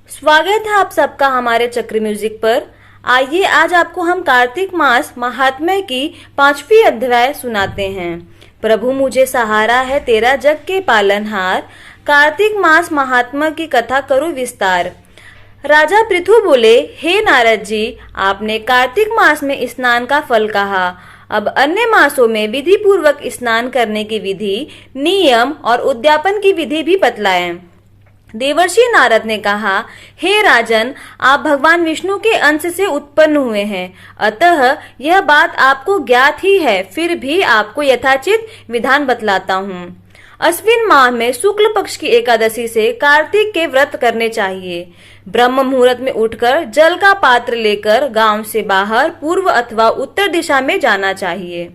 स्वागत है आप सबका हमारे चक्र म्यूजिक पर। आइए आज आपको हम कार्तिक मास महात्म्य की 5वीं अध्याय सुनाते हैं। प्रभु मुझे सहारा है तेरा जग के पालनहार, कार्तिक मास महात्म्य की कथा करूं विस्तार। राजा पृथु बोले, हे नारद जी, आपने कार्तिक मास में स्नान का फल कहा, अब अन्य मासों में विधि पूर्वक स्नान करने की विधि, नियम और उद्यापन की विधि भी बतलाएं। देवर्षि नारद ने कहा, हे राजन, आप भगवान विष्णु के अंश से उत्पन्न हुए हैं, अतः यह बात आपको ज्ञात ही है, फिर भी आपको यथाचित विधान बतलाता हूँ। अश्विन माह में शुक्ल पक्ष की एकादशी से कार्तिक के व्रत करने चाहिए। ब्रह्म मुहूर्त में उठकर जल का पात्र लेकर गांव से बाहर पूर्व अथवा उत्तर दिशा में जाना चाहिए।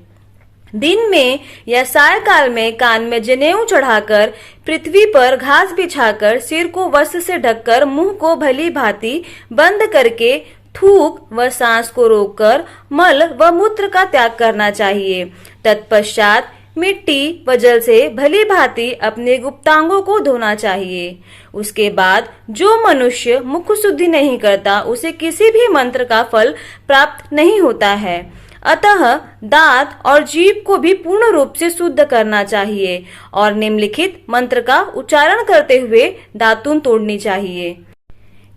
दिन में या सायकाल में कान में जनेऊ चढ़ाकर, पृथ्वी पर घास बिछाकर, सिर को वस्त्र से ढककर, मुंह को भली भांति बंद करके, थूक व सांस को रोककर मल व मूत्र का त्याग करना चाहिए। तत्पश्चात मिट्टी व जल से भली भांति अपने गुप्तांगों को धोना चाहिए। उसके बाद जो मनुष्य मुख शुद्धि नहीं करता, उसे किसी भी मंत्र का फल प्राप्त नहीं होता है। अतः दांत और जीभ को भी पूर्ण रूप से शुद्ध करना चाहिए और निम्नलिखित मंत्र का उच्चारण करते हुए दातून तोड़नी चाहिए।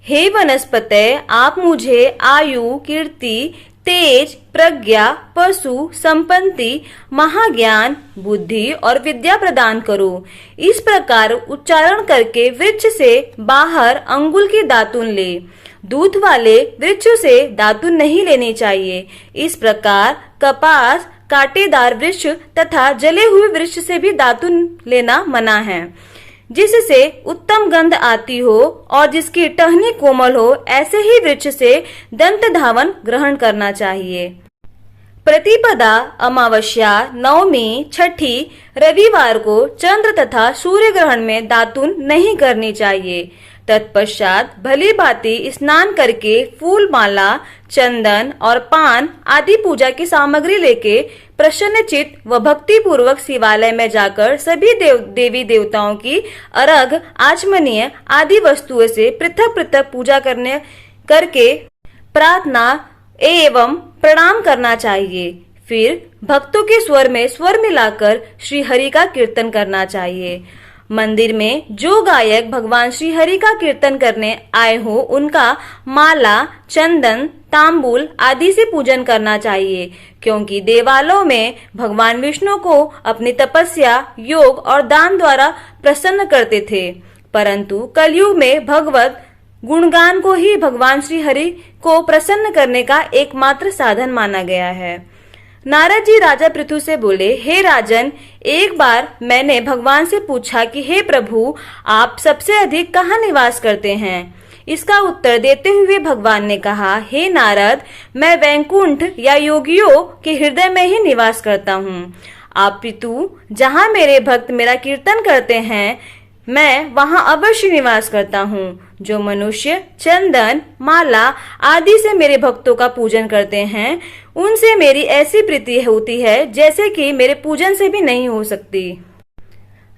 हे वनस्पते, आप मुझे आयु, कीर्ति, तेज, प्रज्ञा, पशु, संपत्ति, महाज्ञान, बुद्धि और विद्या प्रदान करो। इस प्रकार उच्चारण करके वृक्ष से बाहर अंगुल की दातून ले। दूध वाले वृक्षों से दातून नहीं लेनी चाहिए। इस प्रकार कपास, कांटेदार वृक्ष तथा जले हुए वृक्ष से भी दातून लेना मना है। जिससे उत्तम गंध आती हो और जिसकी टहनी कोमल हो, ऐसे ही वृक्ष से दंत धावन ग्रहण करना चाहिए। प्रतिपदा, अमावस्या, नवमी, छठी, रविवार को चंद्र तथा सूर्य ग्रहण में दातून नहीं करनी चाहिए। तत्पश्चात भली भांति स्नान करके फूल माला, चंदन और पान आदि पूजा की सामग्री लेके प्रसन्न चित्त व भक्ति पूर्वक शिवालय में जाकर सभी देवी देवताओं की अर्घ, आचमनीय आदि वस्तुओं से पृथक पृथक पूजा करके प्रार्थना एवं प्रणाम करना चाहिए। फिर भक्तों के स्वर में स्वर मिलाकर श्री हरि का कीर्तन करना चाहिए। मंदिर में जो गायक भगवान श्री हरि का कीर्तन करने आए हो, उनका माला, चंदन, तांबूल आदि से पूजन करना चाहिए, क्योंकि देवालयों में भगवान विष्णु को अपनी तपस्या, योग और दान द्वारा प्रसन्न करते थे। परंतु कलयुग में भगवत गुणगान को ही भगवान श्री हरि को प्रसन्न करने का एकमात्र साधन माना गया है। नारद जी राजा पृथु से बोले, हे राजन, एक बार मैंने भगवान से पूछा कि हे प्रभु, आप सबसे अधिक कहाँ निवास करते हैं? इसका उत्तर देते हुए भगवान ने कहा, हे नारद, मैं वैकुंठ या योगियों के हृदय में ही निवास करता हूँ। आप पितु, जहाँ मेरे भक्त मेरा कीर्तन करते हैं, मैं वहाँ अवश्य निवास करता हूँ। जो मनुष्य चंदन, माला आदि से मेरे भक्तों का पूजन करते हैं, उनसे मेरी ऐसी प्रीति होती है जैसे कि मेरे पूजन से भी नहीं हो सकती।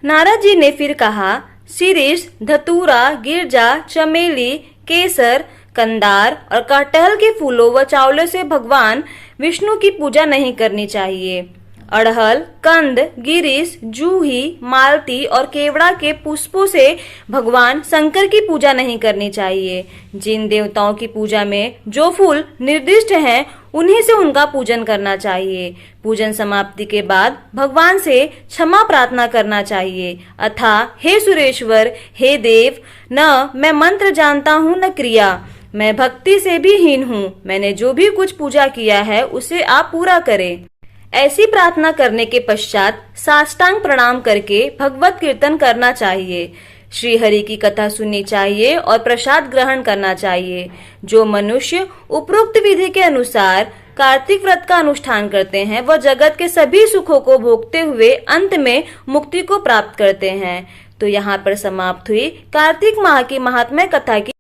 नारद जी ने फिर कहा, शिरीष, धतूरा, गिरजा, चमेली, केसर, कंदार और कटहल के फूलों व चावलों से भगवान विष्णु की पूजा नहीं करनी चाहिए। अड़हल, कंद, गिरीश, जूही, मालती और केवड़ा के पुष्पों से भगवान शंकर की पूजा नहीं करनी चाहिए। जिन देवताओं की पूजा में जो फूल निर्दिष्ट हैं, उन्हीं से उनका पूजन करना चाहिए। पूजन समाप्ति के बाद भगवान से क्षमा प्रार्थना करना चाहिए, अथा हे सुरेश्वर, हे देव, न मैं मंत्र जानता हूँ न क्रिया, मैं भक्ति से भी हीन हूँ। मैंने जो भी कुछ पूजा किया है उसे आप पूरा करें। ऐसी प्रार्थना करने के पश्चात साष्टांग प्रणाम करके भगवत कीर्तन करना चाहिए। श्री हरि की कथा सुननी चाहिए और प्रसाद ग्रहण करना चाहिए। जो मनुष्य उपरोक्त विधि के अनुसार कार्तिक व्रत का अनुष्ठान करते हैं, वह जगत के सभी सुखों को भोगते हुए अंत में मुक्ति को प्राप्त करते हैं। तो यहाँ पर समाप्त हुई कार्तिक माह की महात्म्य कथा की